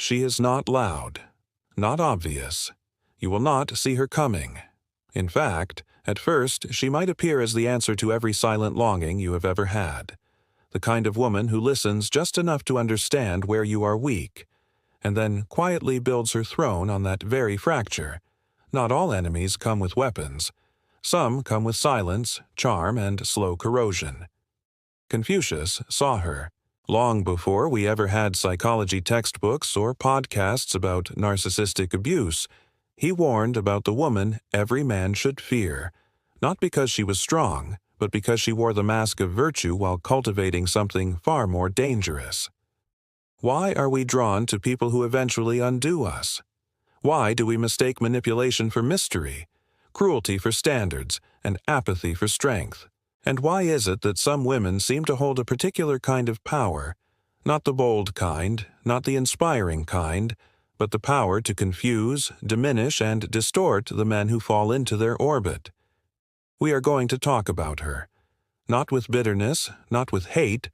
She is not loud, not obvious. You will not see her coming. In fact, at first, she might appear as the answer to every silent longing you have ever had. The kind of woman who listens just enough to understand where you are weak, and then quietly builds her throne on that very fracture. Not all enemies come with weapons. Some come with silence, charm, and slow corrosion. Confucius saw her. Long before we ever had psychology textbooks or podcasts about narcissistic abuse, he warned about the woman every man should fear, not because she was strong, but because she wore the mask of virtue while cultivating something far more dangerous. Why are we drawn to people who eventually undo us? Why do we mistake manipulation for mystery, cruelty for standards, and apathy for strength? And why is it that some women seem to hold a particular kind of power, not the bold kind, not the inspiring kind, but the power to confuse, diminish, and distort the men who fall into their orbit? We are going to talk about her, not with bitterness, not with hate,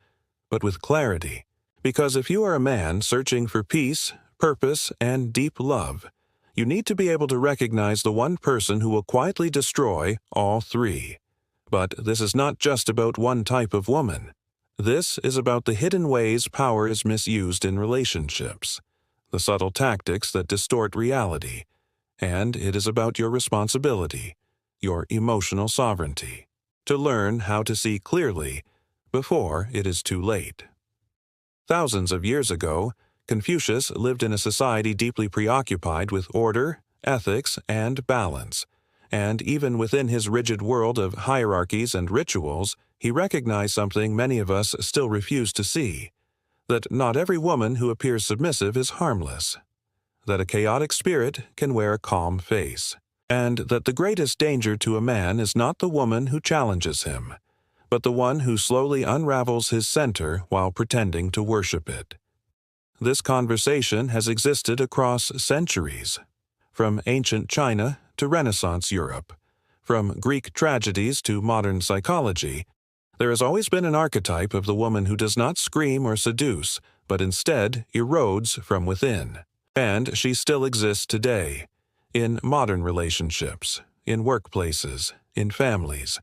but with clarity. Because if you are a man searching for peace, purpose, and deep love, you need to be able to recognize the one person who will quietly destroy all three. But this is not just about one type of woman. This is about the hidden ways power is misused in relationships, the subtle tactics that distort reality, and it is about your responsibility, your emotional sovereignty, to learn how to see clearly before it is too late. Thousands of years ago, Confucius lived in a society deeply preoccupied with order, ethics, and balance. And even within his rigid world of hierarchies and rituals, he recognized something many of us still refuse to see: that not every woman who appears submissive is harmless, that a chaotic spirit can wear a calm face, and that the greatest danger to a man is not the woman who challenges him, but the one who slowly unravels his center while pretending to worship it. This conversation has existed across centuries, from ancient China to Renaissance Europe, from Greek tragedies to modern psychology. There has always been an archetype of the woman who does not scream or seduce, but instead erodes from within. And she still exists today, in modern relationships, in workplaces, in families.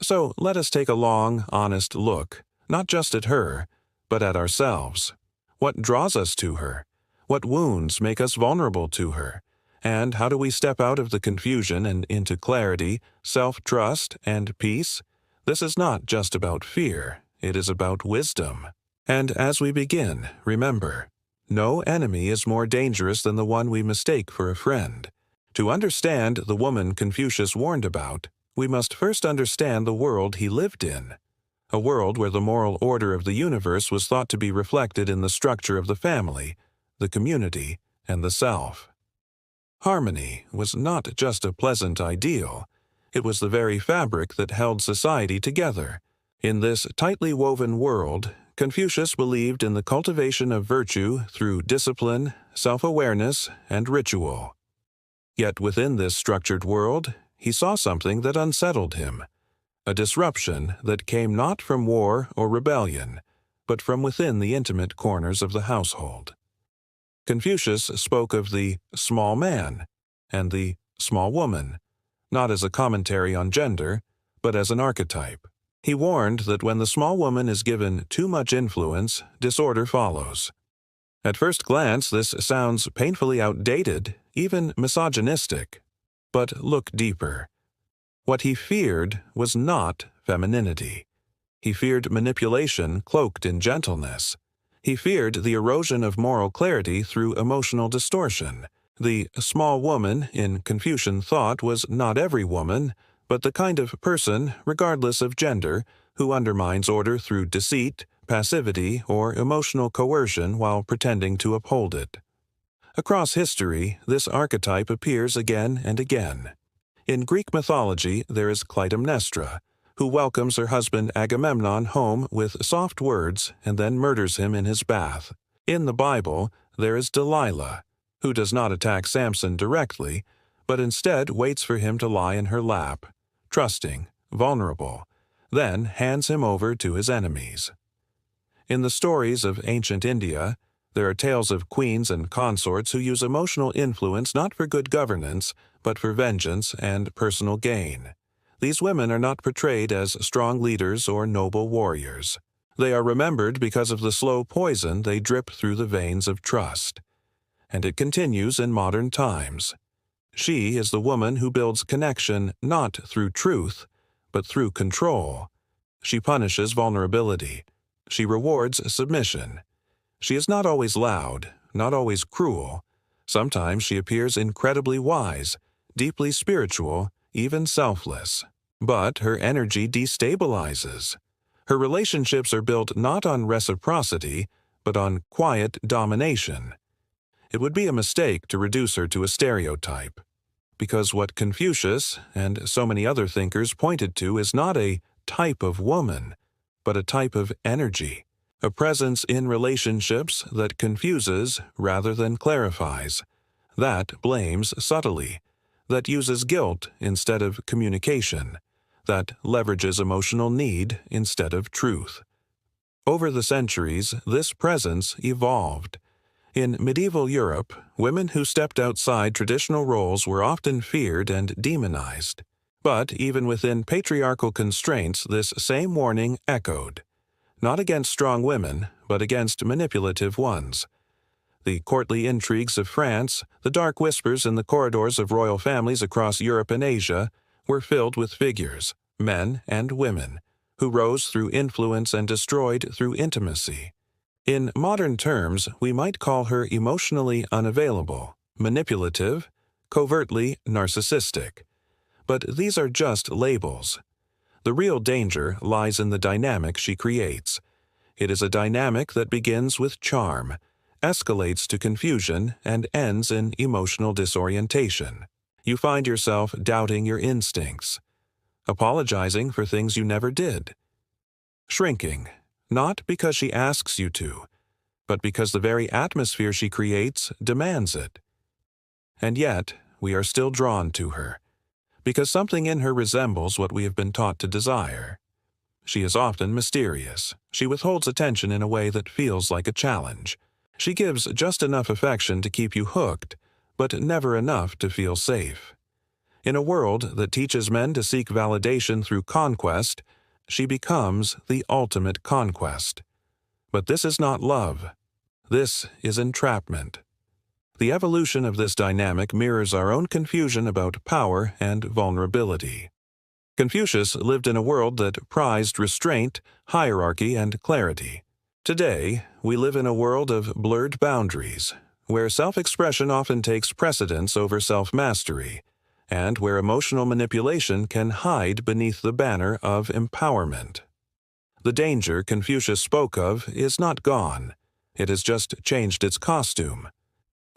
So let us take a long, honest look, not just at her, but at ourselves. What draws us to her? What wounds make us vulnerable to her? And how do we step out of the confusion and into clarity, self-trust, and peace? This is not just about fear, it is about wisdom. And as we begin, remember, no enemy is more dangerous than the one we mistake for a friend. To understand the woman Confucius warned about, we must first understand the world he lived in. A world where the moral order of the universe was thought to be reflected in the structure of the family, the community, and the self. Harmony was not just a pleasant ideal, it was the very fabric that held society together. In this tightly woven world, Confucius believed in the cultivation of virtue through discipline, self-awareness, and ritual. Yet within this structured world, he saw something that unsettled him, a disruption that came not from war or rebellion, but from within the intimate corners of the household. Confucius spoke of the small man and the small woman, not as a commentary on gender, but as an archetype. He warned that when the small woman is given too much influence, disorder follows. At first glance, this sounds painfully outdated, even misogynistic. But look deeper. What he feared was not femininity. He feared manipulation cloaked in gentleness. He feared the erosion of moral clarity through emotional distortion. The small woman in Confucian thought was not every woman, but the kind of person, regardless of gender, who undermines order through deceit, passivity, or emotional coercion while pretending to uphold it. Across history, this archetype appears again and again. In Greek mythology, there is Clytemnestra, who welcomes her husband Agamemnon home with soft words and then murders him in his bath. In the Bible, there is Delilah, who does not attack Samson directly, but instead waits for him to lie in her lap, trusting, vulnerable, then hands him over to his enemies. In the stories of ancient India, There are tales of queens and consorts who use emotional influence not for good governance, but for vengeance and personal gain. These women are not portrayed as strong leaders or noble warriors. They are remembered because of the slow poison they drip through the veins of trust. And it continues in modern times. She is the woman who builds connection not through truth, but through control. She punishes vulnerability. She rewards submission. She is not always loud, not always cruel. Sometimes she appears incredibly wise, deeply spiritual, even selfless. But her energy destabilizes. Her relationships are built not on reciprocity, but on quiet domination. It would be a mistake to reduce her to a stereotype, because what Confucius and so many other thinkers pointed to is not a type of woman, but a type of energy, a presence in relationships that confuses rather than clarifies, that blames subtly, that uses guilt instead of communication, that leverages emotional need instead of truth. Over the centuries, this presence evolved. In medieval Europe, women who stepped outside traditional roles were often feared and demonized. But even within patriarchal constraints, this same warning echoed, not against strong women, but against manipulative ones. The courtly intrigues of France, the dark whispers in the corridors of royal families across Europe and Asia, were filled with figures, men and women, who rose through influence and destroyed through intimacy. In modern terms, we might call her emotionally unavailable, manipulative, covertly narcissistic. But these are just labels. The real danger lies in the dynamic she creates. It is a dynamic that begins with charm, escalates to confusion, and ends in emotional disorientation. You find yourself doubting your instincts, apologizing for things you never did, shrinking, not because she asks you to, but because the very atmosphere she creates demands it. And yet, we are still drawn to her, because something in her resembles what we have been taught to desire. She is often mysterious. She withholds attention in a way that feels like a challenge. She gives just enough affection to keep you hooked, but never enough to feel safe. In a world that teaches men to seek validation through conquest, she becomes the ultimate conquest. But this is not love. This is entrapment. The evolution of this dynamic mirrors our own confusion about power and vulnerability. Confucius lived in a world that prized restraint, hierarchy, and clarity. Today, we live in a world of blurred boundaries, where self-expression often takes precedence over self-mastery, and where emotional manipulation can hide beneath the banner of empowerment. The danger Confucius spoke of is not gone. It has just changed its costume.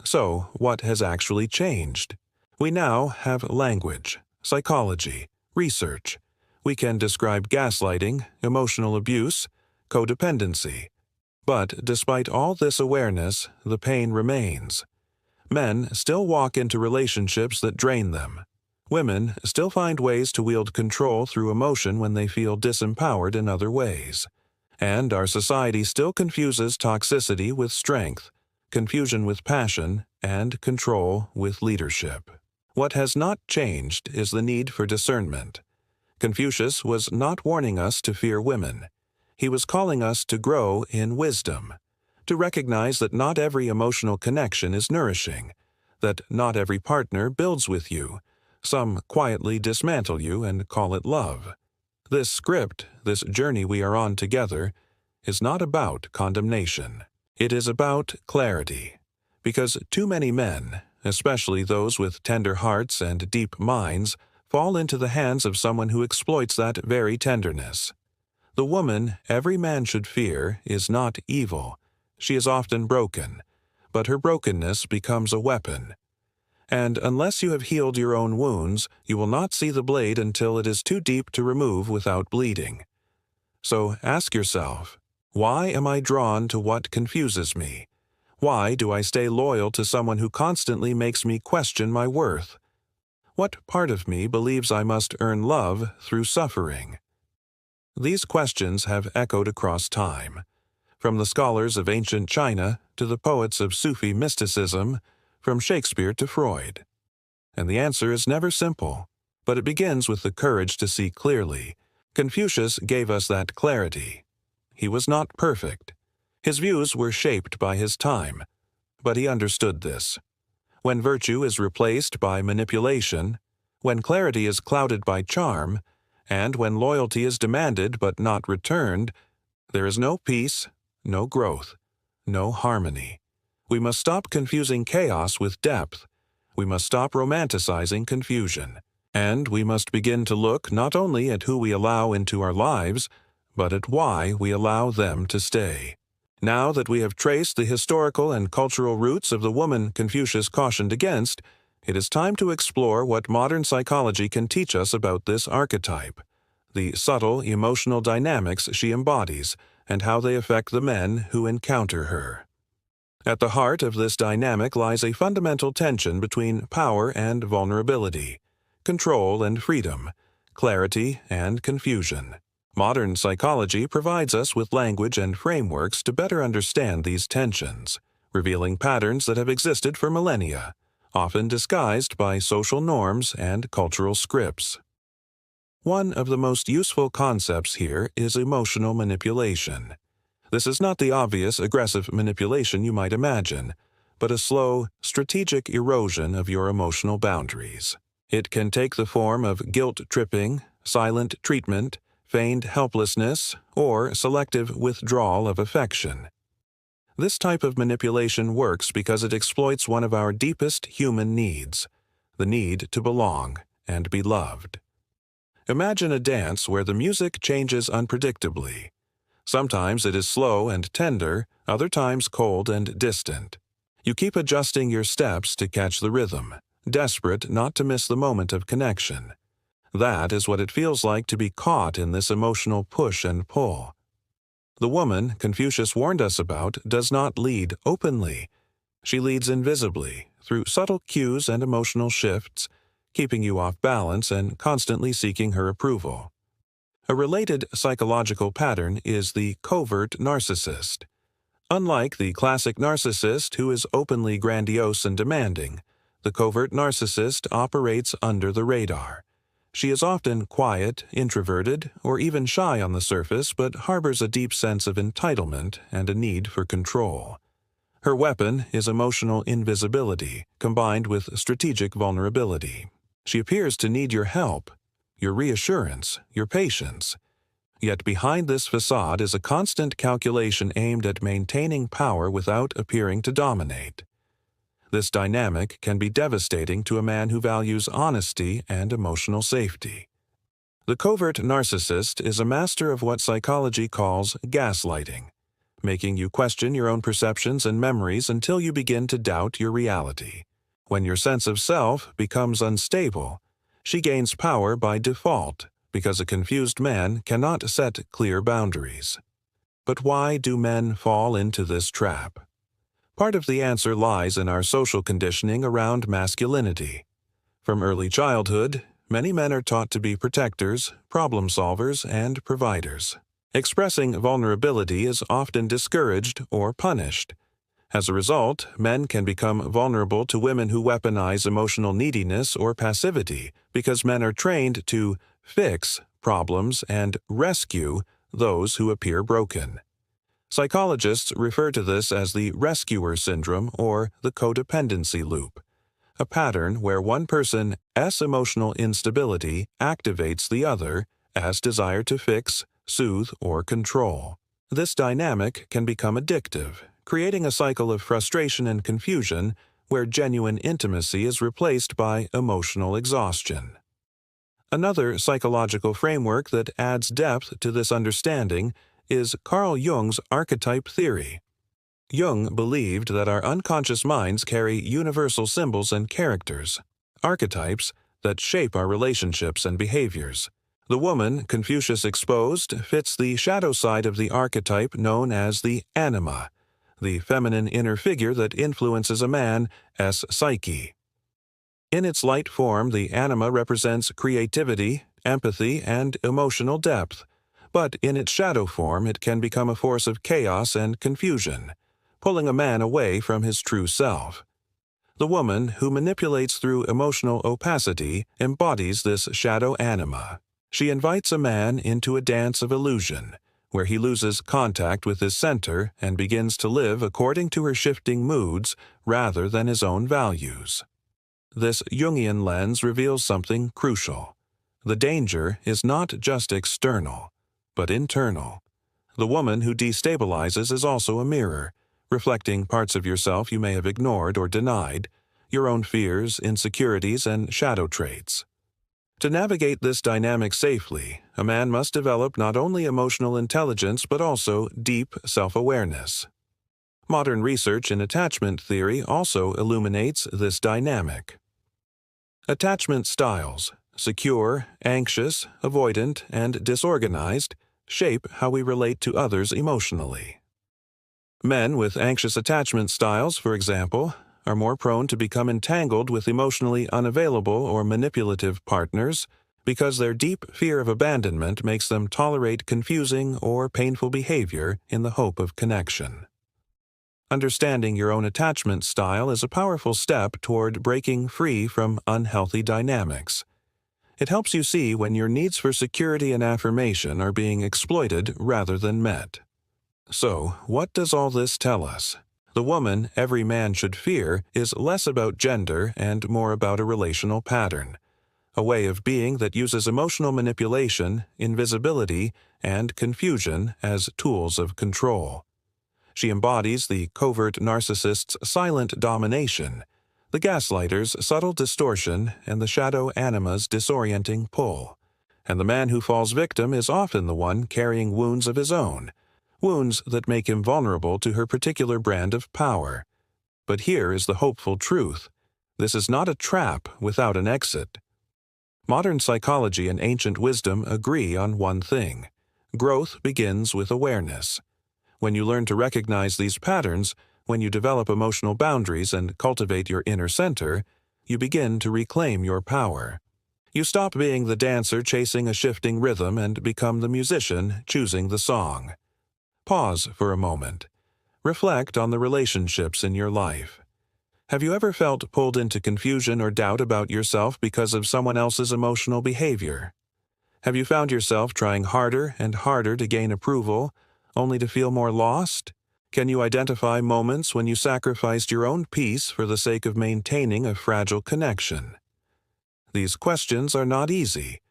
So, what has actually changed? We now have language, psychology, research. We can describe gaslighting, emotional abuse, codependency. But despite all this awareness, the pain remains. Men still walk into relationships that drain them. Women still find ways to wield control through emotion when they feel disempowered in other ways. And our society still confuses toxicity with strength, confusion with passion, and control with leadership. What has not changed is the need for discernment. Confucius was not warning us to fear women. He was calling us to grow in wisdom, to recognize that not every emotional connection is nourishing, that not every partner builds with you. Some quietly dismantle you and call it love. This script, this journey we are on together, is not about condemnation. It is about clarity, because too many men, especially those with tender hearts and deep minds, fall into the hands of someone who exploits that very tenderness. The woman every man should fear is not evil. She is often broken, but her brokenness becomes a weapon. And unless you have healed your own wounds, you will not see the blade until it is too deep to remove without bleeding. So ask yourself, why am I drawn to what confuses me? Why do I stay loyal to someone who constantly makes me question my worth? What part of me believes I must earn love through suffering? These questions have echoed across time. from the scholars of ancient China to the poets of Sufi mysticism, from Shakespeare to Freud. And the answer is never simple, but it begins with the courage to see clearly. Confucius gave us that clarity. He was not perfect. His views were shaped by his time, but he understood this. When virtue is replaced by manipulation, when clarity is clouded by charm, and when loyalty is demanded but not returned, there is no peace, no growth, no harmony. We must stop confusing chaos with depth. We must stop romanticizing confusion. And we must begin to look not only at who we allow into our lives, but at why we allow them to stay. Now that we have traced the historical and cultural roots of the woman Confucius cautioned against, it is time to explore what modern psychology can teach us about this archetype, the subtle emotional dynamics she embodies, and how they affect the men who encounter her. At the heart of this dynamic lies a fundamental tension between power and vulnerability, control and freedom, clarity and confusion. Modern psychology provides us with language and frameworks to better understand these tensions, revealing patterns that have existed for millennia, often disguised by social norms and cultural scripts. One of the most useful concepts here is emotional manipulation. This is not the obvious aggressive manipulation you might imagine, but a slow, strategic erosion of your emotional boundaries. It can take the form of guilt-tripping, silent treatment, feigned helplessness, or selective withdrawal of affection. This type of manipulation works because it exploits one of our deepest human needs, the need to belong and be loved. Imagine a dance where the music changes unpredictably. Sometimes it is slow and tender, other times cold and distant. You keep adjusting your steps to catch the rhythm, desperate not to miss the moment of connection. That is what it feels like to be caught in this emotional push and pull. The woman Confucius warned us about does not lead openly. She leads invisibly, through subtle cues and emotional shifts, keeping you off balance and constantly seeking her approval. A related psychological pattern is the covert narcissist. Unlike the classic narcissist who is openly grandiose and demanding, the covert narcissist operates under the radar. She is often quiet, introverted, or even shy on the surface, but harbors a deep sense of entitlement and a need for control. Her weapon is emotional invisibility, combined with strategic vulnerability. She appears to need your help, your reassurance, your patience. Yet behind this facade is a constant calculation aimed at maintaining power without appearing to dominate. This dynamic can be devastating to a man who values honesty and emotional safety. The covert narcissist is a master of what psychology calls gaslighting, making you question your own perceptions and memories until you begin to doubt your reality. When your sense of self becomes unstable, she gains power by default because a confused man cannot set clear boundaries. But why do men fall into this trap? Part of the answer lies in our social conditioning around masculinity. From early childhood, many men are taught to be protectors, problem solvers, and providers. Expressing vulnerability is often discouraged or punished. As a result, men can become vulnerable to women who weaponize emotional neediness or passivity because men are trained to fix problems and rescue those who appear broken. Psychologists refer to this as the rescuer syndrome or the codependency loop, a pattern where one person's emotional instability activates the other as desire to fix, soothe, or control. This dynamic can become addictive, creating a cycle of frustration and confusion where genuine intimacy is replaced by emotional exhaustion. Another psychological framework that adds depth to this understanding is Carl Jung's archetype theory. Jung believed that our unconscious minds carry universal symbols and characters, archetypes that shape our relationships and behaviors. The woman Confucius exposed fits the shadow side of the archetype known as the anima, the feminine inner figure that influences a man's psyche. In its light form, the anima represents creativity, empathy, and emotional depth, but in its shadow form it can become a force of chaos and confusion, pulling a man away from his true self. The woman who manipulates through emotional opacity embodies this shadow anima. She invites a man into a dance of illusion, where he loses contact with his center and begins to live according to her shifting moods rather than his own values. This Jungian lens reveals something crucial. The danger is not just external, but internal. The woman who destabilizes is also a mirror, reflecting parts of yourself you may have ignored or denied, your own fears, insecurities, and shadow traits. To navigate this dynamic safely, a man must develop not only emotional intelligence but also deep self-awareness. Modern research in attachment theory also illuminates this dynamic. Attachment styles, secure, anxious, avoidant, and disorganized, shape how we relate to others emotionally. Men with anxious attachment styles, for example, are more prone to become entangled with emotionally unavailable or manipulative partners because their deep fear of abandonment makes them tolerate confusing or painful behavior in the hope of connection. Understanding your own attachment style is a powerful step toward breaking free from unhealthy dynamics. It helps you see when your needs for security and affirmation are being exploited rather than met. So, what does all this tell us? The woman every man should fear is less about gender and more about a relational pattern, a way of being that uses emotional manipulation, invisibility, and confusion as tools of control. She embodies the covert narcissist's silent domination, the gaslighter's subtle distortion, and the shadow anima's disorienting pull. And the man who falls victim is often the one carrying wounds of his own, wounds that make him vulnerable to her particular brand of power. But here is the hopeful truth. This is not a trap without an exit. Modern psychology and ancient wisdom agree on one thing. Growth begins with awareness. When you learn to recognize these patterns, when you develop emotional boundaries and cultivate your inner center, you begin to reclaim your power. You stop being the dancer chasing a shifting rhythm and become the musician choosing the song. Pause for a moment. Reflect on the relationships in your life. Have you ever felt pulled into confusion or doubt about yourself because of someone else's emotional behavior? Have you found yourself trying harder and harder to gain approval, only to feel more lost? Can you identify moments when you sacrificed your own peace for the sake of maintaining a fragile connection? These questions are not easy,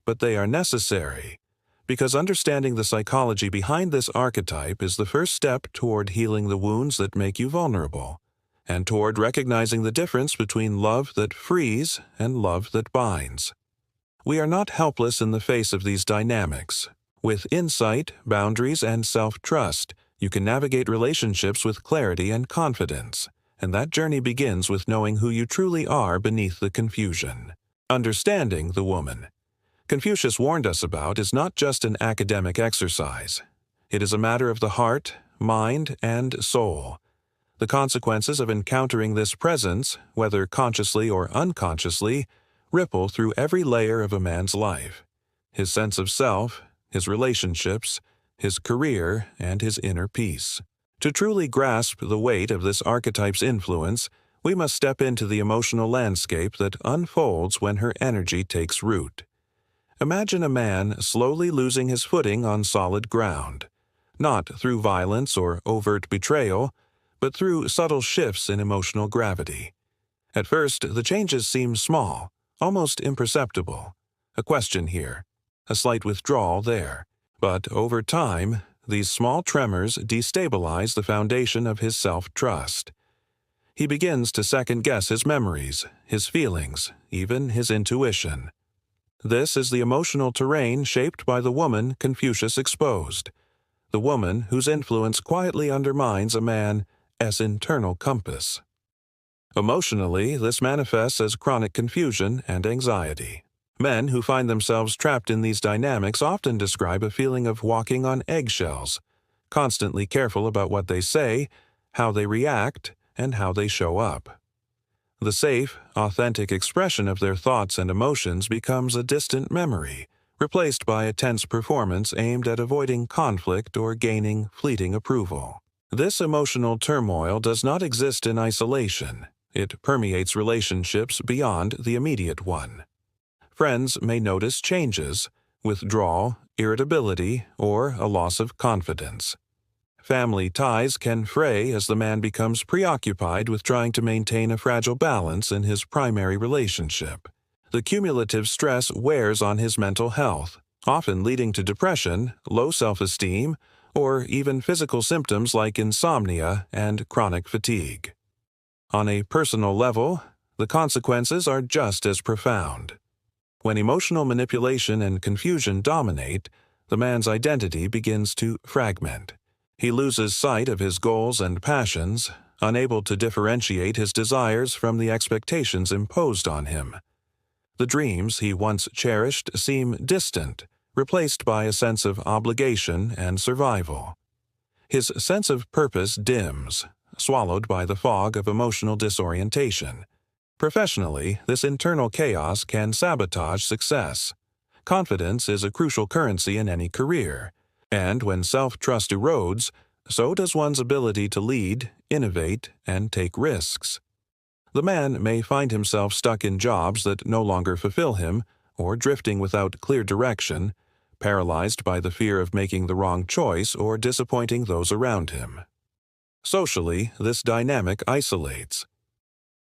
but they are necessary, because understanding the psychology behind this archetype is the first step toward healing the wounds that make you vulnerable, and toward recognizing the difference between love that frees and love that binds. We are not helpless in the face of these dynamics. With insight, boundaries, and self-trust, you can navigate relationships with clarity and confidence, and that journey begins with knowing who you truly are beneath the confusion. Understanding the woman Confucius warned us about is not just an academic exercise. It is a matter of the heart, mind, and soul. The consequences of encountering this presence, whether consciously or unconsciously, ripple through every layer of a man's life. His sense of self, his relationships, his career, and his inner peace. To truly grasp the weight of this archetype's influence, we must step into the emotional landscape that unfolds when her energy takes root. Imagine a man slowly losing his footing on solid ground, not through violence or overt betrayal, but through subtle shifts in emotional gravity. At first, the changes seem small, almost imperceptible. A question here, a slight withdrawal there. But over time, these small tremors destabilize the foundation of his self-trust. He begins to second-guess his memories, his feelings, even his intuition. This is the emotional terrain shaped by the woman Confucius exposed, the woman whose influence quietly undermines a man's internal compass. Emotionally, this manifests as chronic confusion and anxiety. Men who find themselves trapped in these dynamics often describe a feeling of walking on eggshells, constantly careful about what they say, how they react, and how they show up. The safe, authentic expression of their thoughts and emotions becomes a distant memory, replaced by a tense performance aimed at avoiding conflict or gaining fleeting approval. This emotional turmoil does not exist in isolation. It permeates relationships beyond the immediate one. Friends may notice changes, withdrawal, irritability, or a loss of confidence. Family ties can fray as the man becomes preoccupied with trying to maintain a fragile balance in his primary relationship. The cumulative stress wears on his mental health, often leading to depression, low self-esteem, or even physical symptoms like insomnia and chronic fatigue. On a personal level, the consequences are just as profound. When emotional manipulation and confusion dominate, the man's identity begins to fragment. He loses sight of his goals and passions, unable to differentiate his desires from the expectations imposed on him. The dreams he once cherished seem distant, replaced by a sense of obligation and survival. His sense of purpose dims, swallowed by the fog of emotional disorientation. Professionally, this internal chaos can sabotage success. Confidence is a crucial currency in any career, and when self-trust erodes, so does one's ability to lead, innovate, and take risks. The man may find himself stuck in jobs that no longer fulfill him, or drifting without clear direction, paralyzed by the fear of making the wrong choice or disappointing those around him. Socially, this dynamic isolates.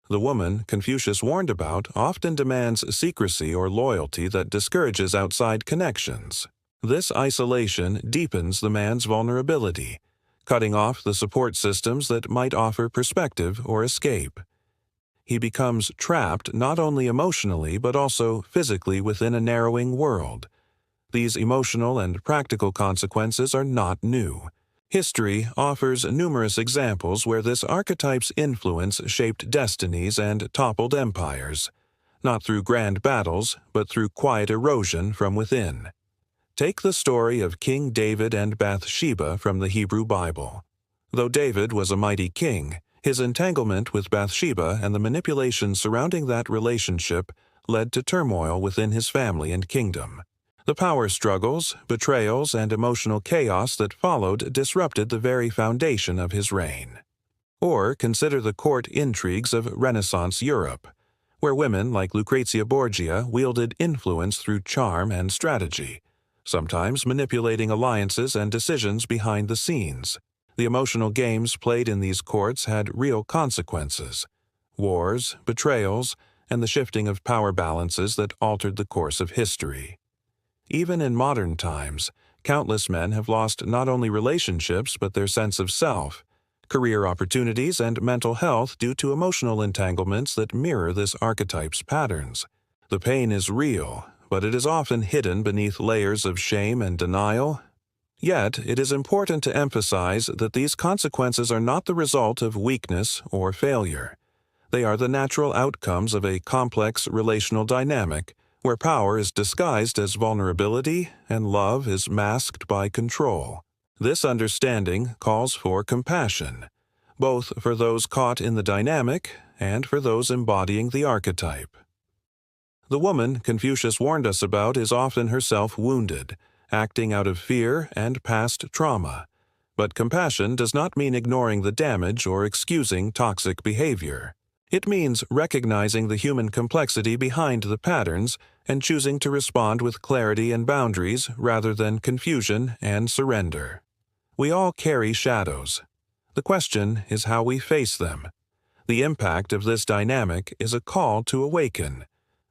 The woman Confucius warned about often demands secrecy or loyalty that discourages outside connections. This isolation deepens the man's vulnerability, cutting off the support systems that might offer perspective or escape. He becomes trapped not only emotionally but also physically within a narrowing world. These emotional and practical consequences are not new. History offers numerous examples where this archetype's influence shaped destinies and toppled empires, not through grand battles, but through quiet erosion from within. Take the story of King David and Bathsheba from the Hebrew Bible. Though David was a mighty king, his entanglement with Bathsheba and the manipulation surrounding that relationship led to turmoil within his family and kingdom. The power struggles, betrayals, and emotional chaos that followed disrupted the very foundation of his reign. Or consider the court intrigues of Renaissance Europe, where women like Lucrezia Borgia wielded influence through charm and strategy, sometimes manipulating alliances and decisions behind the scenes. The emotional games played in these courts had real consequences: wars, betrayals, and the shifting of power balances that altered the course of history. Even in modern times, countless men have lost not only relationships but their sense of self, career opportunities, and mental health due to emotional entanglements that mirror this archetype's patterns. The pain is real, but it is often hidden beneath layers of shame and denial. Yet, it is important to emphasize that these consequences are not the result of weakness or failure. They are the natural outcomes of a complex relational dynamic where power is disguised as vulnerability and love is masked by control. This understanding calls for compassion, both for those caught in the dynamic and for those embodying the archetype. The woman Confucius warned us about is often herself wounded, acting out of fear and past trauma. But compassion does not mean ignoring the damage or excusing toxic behavior. It means recognizing the human complexity behind the patterns and choosing to respond with clarity and boundaries rather than confusion and surrender. We all carry shadows. The question is how we face them. The impact of this dynamic is a call to awaken,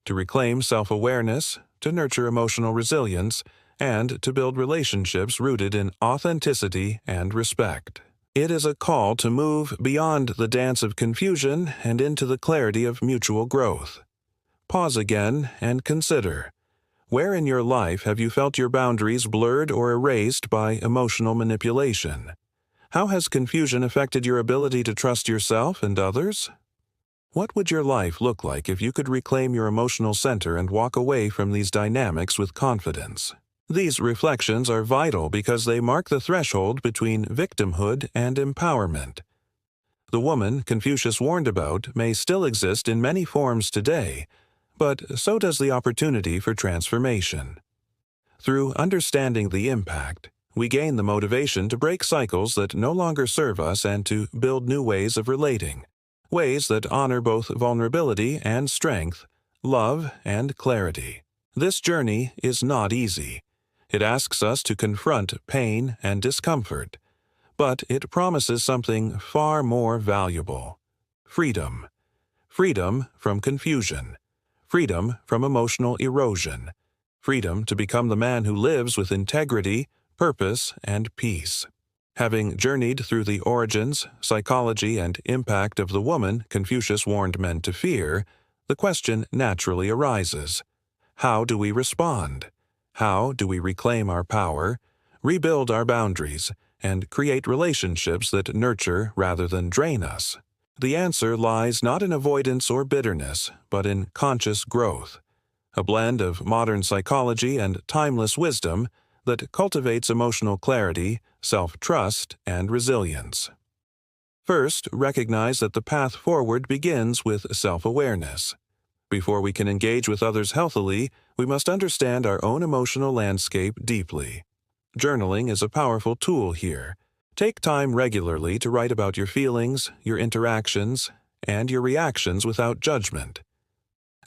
to reclaim self-awareness, to nurture emotional resilience, and to build relationships rooted in authenticity and respect. It is a call to move beyond the dance of confusion and into the clarity of mutual growth. Pause again and consider, where in your life have you felt your boundaries blurred or erased by emotional manipulation? How has confusion affected your ability to trust yourself and others? What would your life look like if you could reclaim your emotional center and walk away from these dynamics with confidence? These reflections are vital because they mark the threshold between victimhood and empowerment. The woman Confucius warned about may still exist in many forms today, but so does the opportunity for transformation. Through understanding the impact, we gain the motivation to break cycles that no longer serve us and to build new ways of relating, ways that honor both vulnerability and strength, love and clarity. This journey is not easy. It asks us to confront pain and discomfort, but it promises something far more valuable: freedom. Freedom from confusion. Freedom from emotional erosion. Freedom to become the man who lives with integrity, purpose, and peace. Having journeyed through the origins, psychology, and impact of the woman Confucius warned men to fear, the question naturally arises: how do we respond? How do we reclaim our power, rebuild our boundaries, and create relationships that nurture rather than drain us? The answer lies not in avoidance or bitterness, but in conscious growth, a blend of modern psychology and timeless wisdom that cultivates emotional clarity, self-trust, and resilience. First, recognize that the path forward begins with self-awareness. Before we can engage with others healthily, we must understand our own emotional landscape deeply. Journaling is a powerful tool here. Take time regularly to write about your feelings, your interactions, and your reactions without judgment.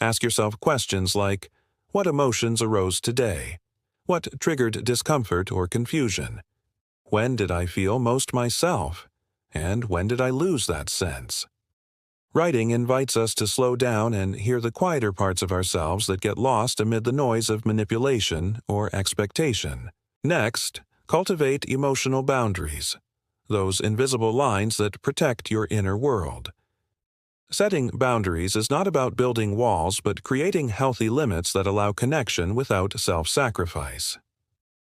Ask yourself questions like, what emotions arose today? What triggered discomfort or confusion? When did I feel most myself? And when did I lose that sense? Writing invites us to slow down and hear the quieter parts of ourselves that get lost amid the noise of manipulation or expectation. Next, cultivate emotional boundaries, those invisible lines that protect your inner world. Setting boundaries is not about building walls, but creating healthy limits that allow connection without self-sacrifice.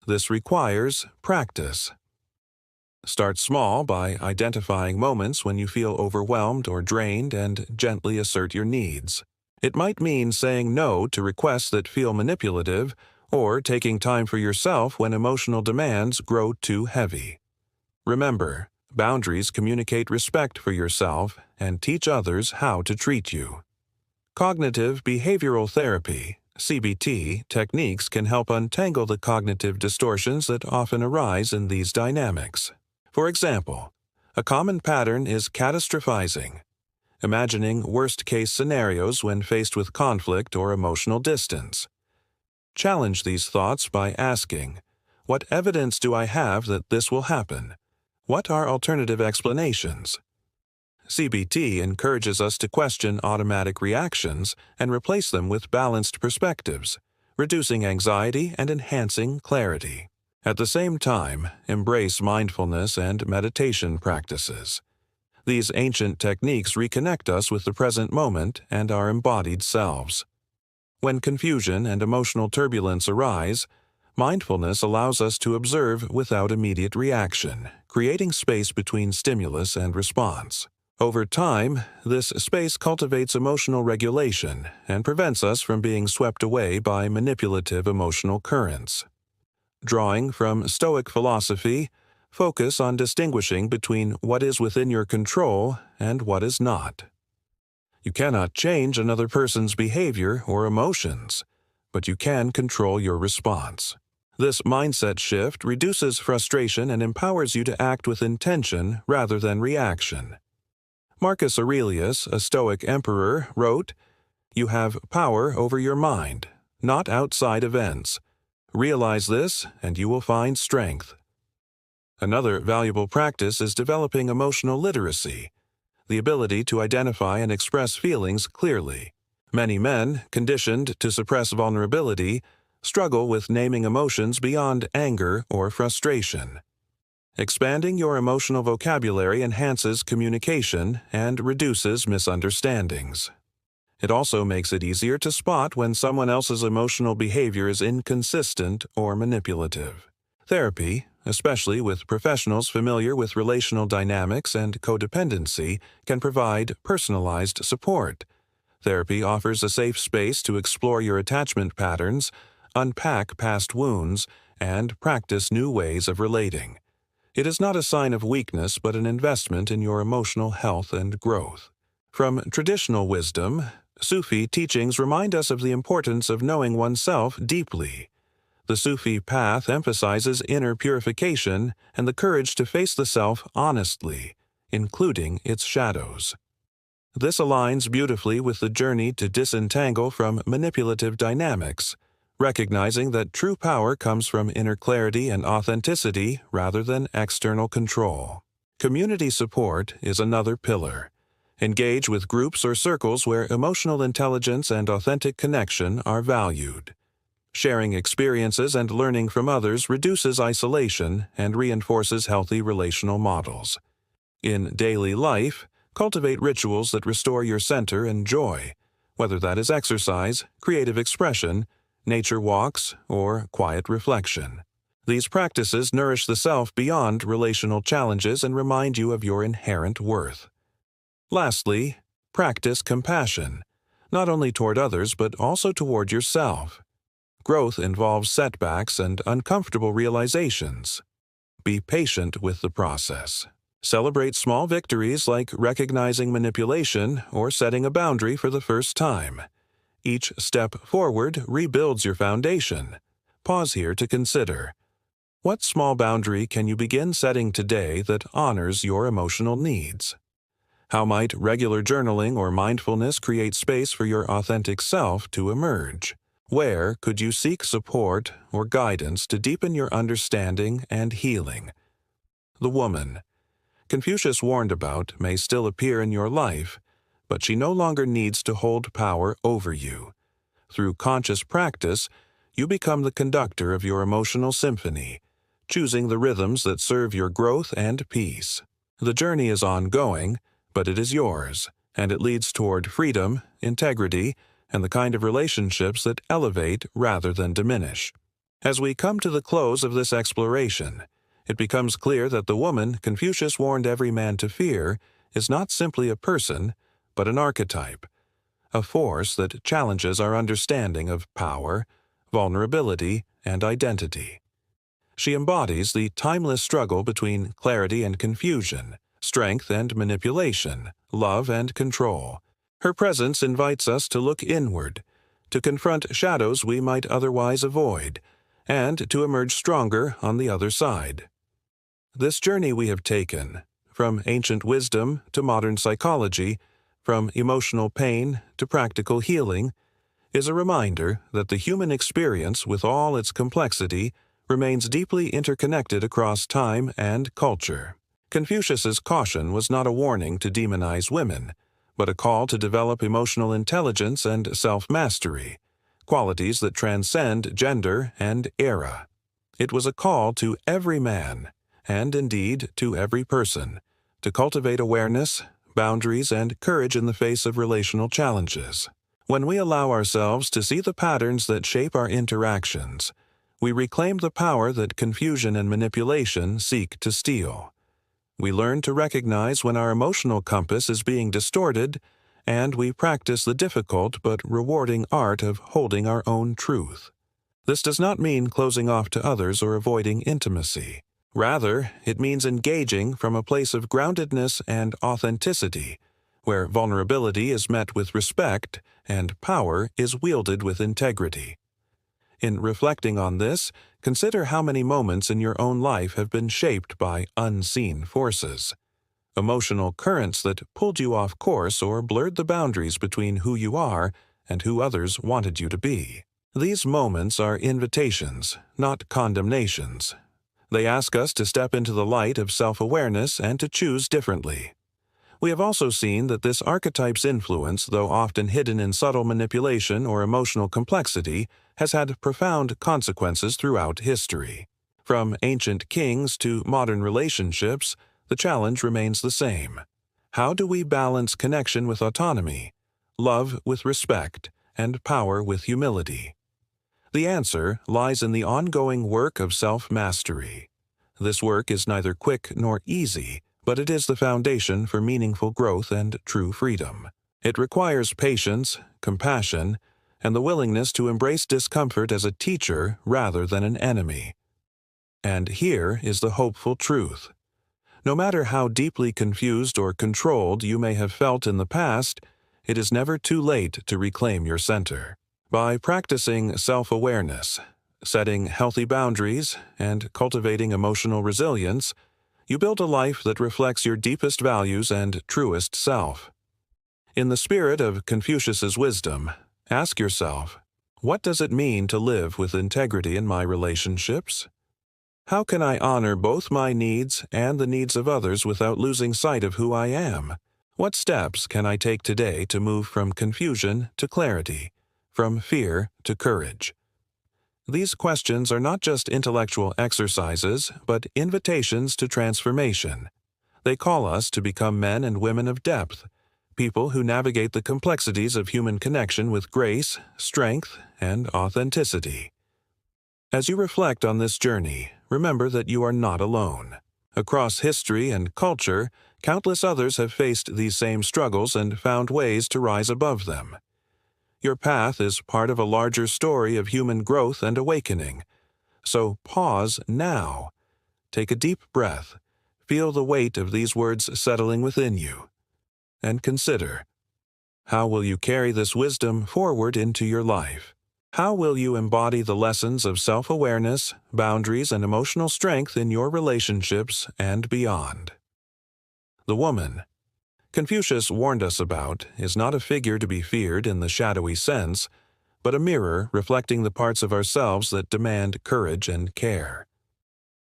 This requires practice. Start small by identifying moments when you feel overwhelmed or drained and gently assert your needs. It might mean saying no to requests that feel manipulative or taking time for yourself when emotional demands grow too heavy. Remember, boundaries communicate respect for yourself and teach others how to treat you. Cognitive behavioral therapy, CBT, techniques can help untangle the cognitive distortions that often arise in these dynamics. For example, a common pattern is catastrophizing, imagining worst-case scenarios when faced with conflict or emotional distance. Challenge these thoughts by asking, what evidence do I have that this will happen? What are alternative explanations? CBT encourages us to question automatic reactions and replace them with balanced perspectives, reducing anxiety and enhancing clarity. At the same time, embrace mindfulness and meditation practices. These ancient techniques reconnect us with the present moment and our embodied selves. When confusion and emotional turbulence arise, mindfulness allows us to observe without immediate reaction, creating space between stimulus and response. Over time, this space cultivates emotional regulation and prevents us from being swept away by manipulative emotional currents. Drawing from Stoic philosophy, focus on distinguishing between what is within your control and what is not. You cannot change another person's behavior or emotions, but you can control your response. This mindset shift reduces frustration and empowers you to act with intention rather than reaction. Marcus Aurelius, a Stoic emperor, wrote, "You have power over your mind, not outside events. Realize this, and you will find strength." Another valuable practice is developing emotional literacy, the ability to identify and express feelings clearly. Many men, conditioned to suppress vulnerability, struggle with naming emotions beyond anger or frustration. Expanding your emotional vocabulary enhances communication and reduces misunderstandings. It also makes it easier to spot when someone else's emotional behavior is inconsistent or manipulative. Therapy, especially with professionals familiar with relational dynamics and codependency, can provide personalized support. Therapy offers a safe space to explore your attachment patterns, unpack past wounds, and practice new ways of relating. It is not a sign of weakness but an investment in your emotional health and growth. From traditional wisdom, Sufi teachings remind us of the importance of knowing oneself deeply. The Sufi path emphasizes inner purification and the courage to face the self honestly, including its shadows. This aligns beautifully with the journey to disentangle from manipulative dynamics, recognizing that true power comes from inner clarity and authenticity rather than external control. Community support is another pillar. Engage with groups or circles where emotional intelligence and authentic connection are valued. Sharing experiences and learning from others reduces isolation and reinforces healthy relational models. In daily life, cultivate rituals that restore your center and joy, whether that is exercise, creative expression, nature walks, or quiet reflection. These practices nourish the self beyond relational challenges and remind you of your inherent worth. Lastly, practice compassion, not only toward others but also toward yourself. Growth involves setbacks and uncomfortable realizations. Be patient with the process. Celebrate small victories like recognizing manipulation or setting a boundary for the first time. Each step forward rebuilds your foundation. Pause here to consider. What small boundary can you begin setting today that honors your emotional needs? How might regular journaling or mindfulness create space for your authentic self to emerge? Where could you seek support or guidance to deepen your understanding and healing? The woman Confucius warned about may still appear in your life, but she no longer needs to hold power over you. Through conscious practice, you become the conductor of your emotional symphony, choosing the rhythms that serve your growth and peace. The journey is ongoing, but it is yours, and it leads toward freedom, integrity, and the kind of relationships that elevate rather than diminish. As we come to the close of this exploration, it becomes clear that the woman Confucius warned every man to fear is not simply a person, but an archetype, a force that challenges our understanding of power, vulnerability, and identity. She embodies the timeless struggle between clarity and confusion, strength and manipulation, love and control. Her presence invites us to look inward, to confront shadows we might otherwise avoid, and to emerge stronger on the other side. This journey we have taken, from ancient wisdom to modern psychology, from emotional pain to practical healing, is a reminder that the human experience, with all its complexity, remains deeply interconnected across time and culture. Confucius's caution was not a warning to demonize women, but a call to develop emotional intelligence and self-mastery, qualities that transcend gender and era. It was a call to every man, and indeed to every person, to cultivate awareness, boundaries, and courage in the face of relational challenges. When we allow ourselves to see the patterns that shape our interactions, we reclaim the power that confusion and manipulation seek to steal. We learn to recognize when our emotional compass is being distorted, and we practice the difficult but rewarding art of holding our own truth. This does not mean closing off to others or avoiding intimacy. Rather, it means engaging from a place of groundedness and authenticity, where vulnerability is met with respect and power is wielded with integrity. In reflecting on this, consider how many moments in your own life have been shaped by unseen forces, emotional currents that pulled you off course or blurred the boundaries between who you are and who others wanted you to be. These moments are invitations, not condemnations. They ask us to step into the light of self-awareness and to choose differently. We have also seen that this archetype's influence, though often hidden in subtle manipulation or emotional complexity, has had profound consequences throughout history. From ancient kings to modern relationships, the challenge remains the same. How do we balance connection with autonomy, love with respect, and power with humility? The answer lies in the ongoing work of self-mastery. This work is neither quick nor easy, but it is the foundation for meaningful growth and true freedom. It requires patience, compassion, and the willingness to embrace discomfort as a teacher rather than an enemy. And here is the hopeful truth. No matter how deeply confused or controlled you may have felt in the past, it is never too late to reclaim your center. By practicing self-awareness, Setting healthy boundaries and cultivating emotional resilience, you build a life that reflects your deepest values and truest self. In the spirit of Confucius's wisdom, ask yourself, what does it mean to live with integrity in my relationships? How can I honor both my needs and the needs of others without losing sight of who I am? What steps can I take today to move from confusion to clarity, from fear to courage? These questions are not just intellectual exercises, but invitations to transformation. They call us to become men and women of depth, people who navigate the complexities of human connection with grace, strength, and authenticity. As you reflect on this journey, remember that you are not alone. Across history and culture, countless others have faced these same struggles and found ways to rise above them. Your path is part of a larger story of human growth and awakening. So pause now. Take a deep breath. Feel the weight of these words settling within you. And consider, how will you carry this wisdom forward into your life? How will you embody the lessons of self-awareness, boundaries, and emotional strength in your relationships and beyond? The woman Confucius warned us about is not a figure to be feared in the shadowy sense, but a mirror reflecting the parts of ourselves that demand courage and care.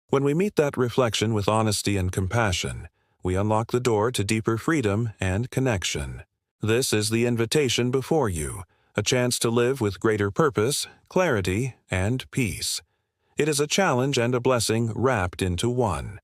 When we meet that reflection with honesty and compassion, we unlock the door to deeper freedom and connection. This is the invitation before you, a chance to live with greater purpose, clarity, and peace. It is a challenge and a blessing wrapped into one.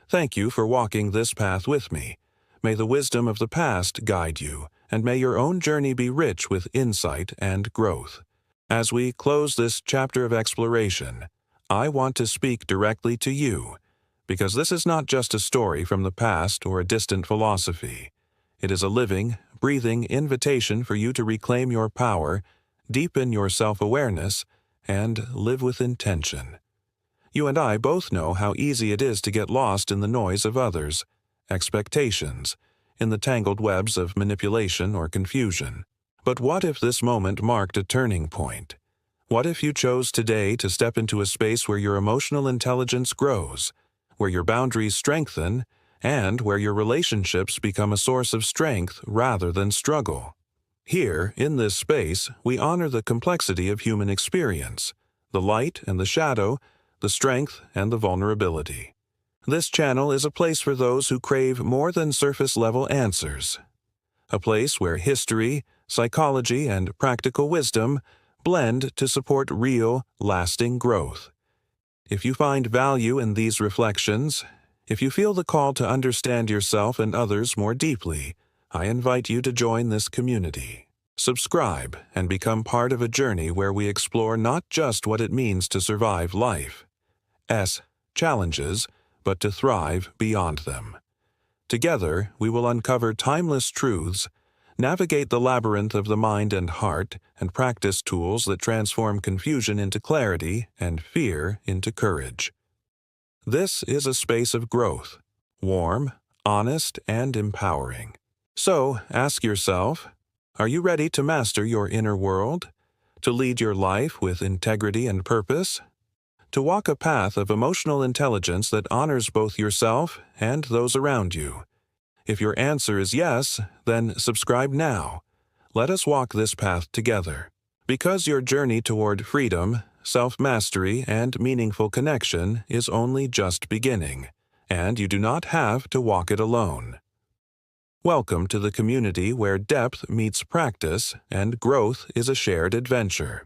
Thank you for walking this path with me. May the wisdom of the past guide you, and may your own journey be rich with insight and growth. As we close this chapter of exploration, I want to speak directly to you, because this is not just a story from the past or a distant philosophy. It is a living, breathing invitation for you to reclaim your power, deepen your self-awareness, and live with intention. You and I both know how easy it is to get lost in the noise of others, expectations, in the tangled webs of manipulation or confusion. But what if this moment marked a turning point? What if you chose today to step into a space where your emotional intelligence grows, where your boundaries strengthen, and where your relationships become a source of strength rather than struggle? Here, in this space, we honor the complexity of human experience, the light and the shadow, the strength and the vulnerability. This channel is a place for those who crave more than surface-level answers. A place where history, psychology, and practical wisdom blend to support real, lasting growth. If you find value in these reflections, if you feel the call to understand yourself and others more deeply, I invite you to join this community. Subscribe and become part of a journey where we explore not just what it means to survive life's challenges, but to thrive beyond them. Together, we will uncover timeless truths, navigate the labyrinth of the mind and heart, and practice tools that transform confusion into clarity and fear into courage. This is a space of growth, warm, honest, and empowering. So, ask yourself, are you ready to master your inner world? To lead your life with integrity and purpose? To walk a path of emotional intelligence that honors both yourself and those around you? If your answer is yes, then subscribe now. Let us walk this path together. Because your journey toward freedom, self-mastery, and meaningful connection is only just beginning, and you do not have to walk it alone. Welcome to the community where depth meets practice and growth is a shared adventure.